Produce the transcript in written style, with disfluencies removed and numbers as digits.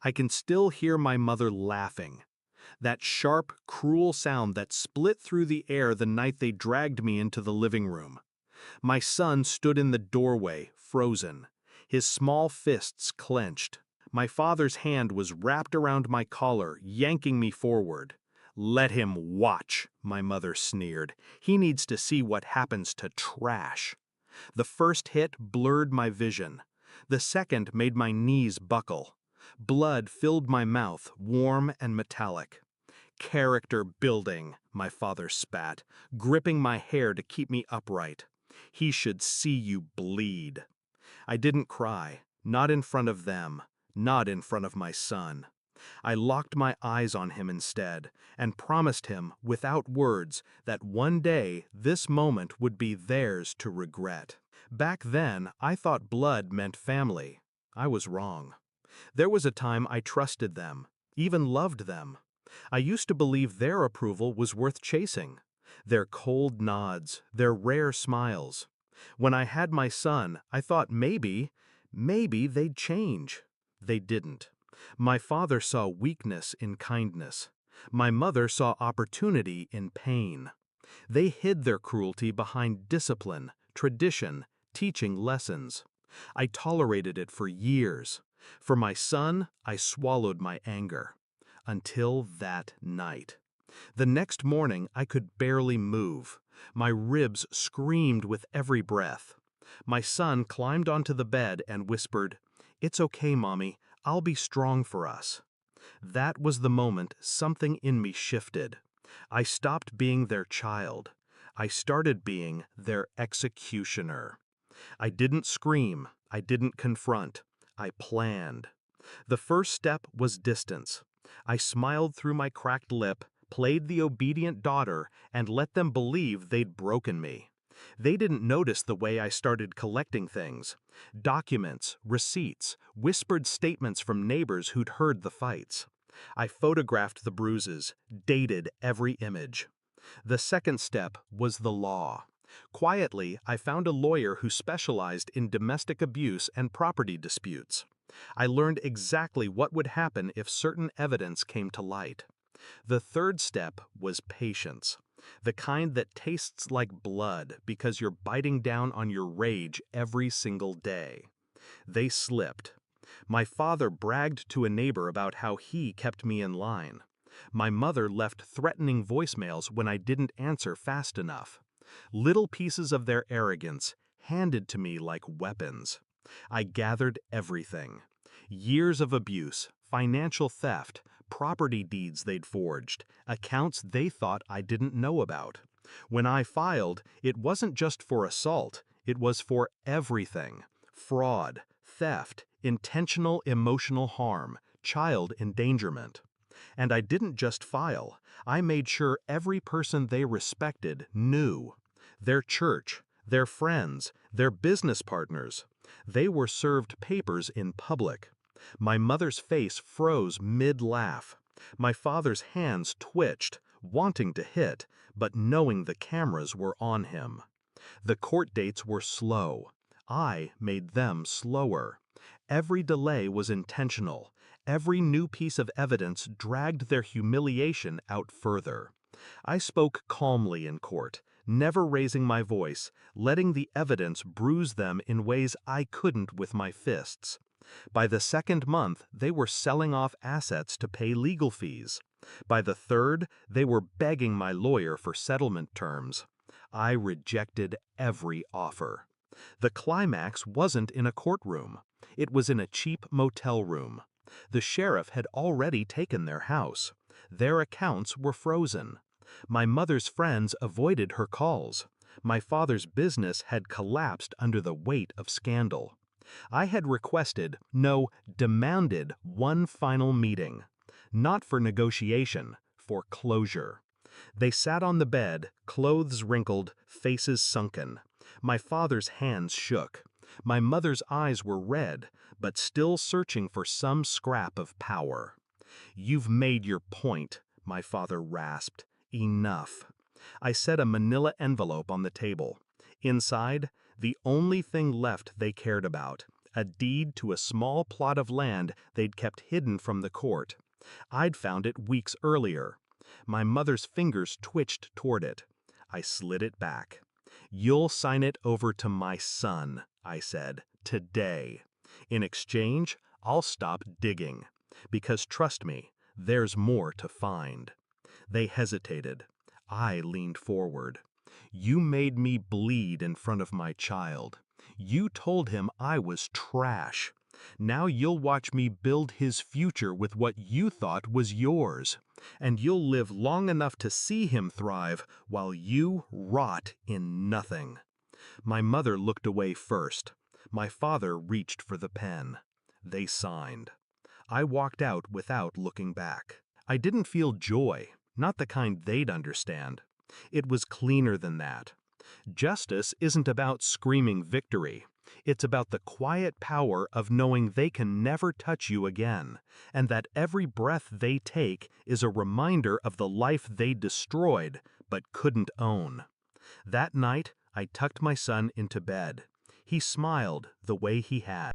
I can still hear my mother laughing. That sharp, cruel sound that split through the air the night they dragged me into the living room. My son stood in the doorway, frozen, his small fists clenched. My father's hand was wrapped around my collar, yanking me forward. "Let him watch," my mother sneered. "He needs to see what happens to trash." The first hit blurred my vision. The second made my knees buckle. Blood filled my mouth, warm and metallic. "Character building," my father spat, gripping my hair to keep me upright. "He should see you bleed." I didn't cry, not in front of them, not in front of my son. I locked my eyes on him instead, and promised him, without words, that one day this moment would be theirs to regret. Back then, I thought blood meant family. I was wrong. There was a time I trusted them, even loved them. I used to believe their approval was worth chasing. Their cold nods, their rare smiles. When I had my son, I thought maybe they'd change. They didn't. My father saw weakness in kindness. My mother saw opportunity in pain. They hid their cruelty behind discipline, tradition, teaching lessons. I tolerated it for years. For my son, I swallowed my anger. Until that night. The next morning, I could barely move. My ribs screamed with every breath. My son climbed onto the bed and whispered, "It's okay, Mommy. I'll be strong for us." That was the moment something in me shifted. I stopped being their child. I started being their executioner. I didn't scream. I didn't confront. I planned. The first step was distance. I smiled through my cracked lip, played the obedient daughter, and let them believe they'd broken me. They didn't notice the way I started collecting things. Documents, receipts, whispered statements from neighbors who'd heard the fights. I photographed the bruises, dated every image. The second step was the law. Quietly, I found a lawyer who specialized in domestic abuse and property disputes. I learned exactly what would happen if certain evidence came to light. The third step was patience, the kind that tastes like blood because you're biting down on your rage every single day. They slipped. My father bragged to a neighbor about how he kept me in line. My mother left threatening voicemails when I didn't answer fast enough. Little pieces of their arrogance handed to me like weapons. I gathered everything. Years of abuse, financial theft, property deeds they'd forged, accounts they thought I didn't know about. When I filed, it wasn't just for assault, it was for everything. Fraud, theft, intentional emotional harm, child endangerment. And I didn't just file, I made sure every person they respected knew. Their church, their friends, their business partners. They were served papers in public. My mother's face froze mid-laugh. My father's hands twitched, wanting to hit, but knowing the cameras were on him. The court dates were slow. I made them slower. Every delay was intentional. Every new piece of evidence dragged their humiliation out further. I spoke calmly in court, never raising my voice, letting the evidence bruise them in ways I couldn't with my fists. By the second month, they were selling off assets to pay legal fees. By the third, they were begging my lawyer for settlement terms. I rejected every offer. The climax wasn't in a courtroom. It was in a cheap motel room. The sheriff had already taken their house. Their accounts were frozen. My mother's friends avoided her calls. My father's business had collapsed under the weight of scandal. I had requested, no, demanded one final meeting. Not for negotiation, for closure. They sat on the bed, clothes wrinkled, faces sunken. My father's hands shook. My mother's eyes were red, but still searching for some scrap of power. "You've made your point," my father rasped. "Enough." I set a manila envelope on the table. Inside, the only thing left they cared about, A deed to a small plot of land they'd kept hidden from the court. I'd found it weeks earlier. My mother's fingers twitched toward it. I slid it back. "You'll sign it over to my son," I said, "today. In exchange, I'll stop digging. Because trust me, there's more to find." They hesitated. I leaned forward. "You made me bleed in front of my child. You told him I was trash. Now you'll watch me build his future with what you thought was yours. And you'll live long enough to see him thrive while you rot in nothing." My mother looked away first. My father reached for the pen. They signed. I walked out without looking back. I didn't feel joy, not the kind they'd understand. It was cleaner than that. Justice isn't about screaming victory. It's about the quiet power of knowing they can never touch you again, and that every breath they take is a reminder of the life they destroyed but couldn't own. That night, I tucked my son into bed. He smiled the way he had.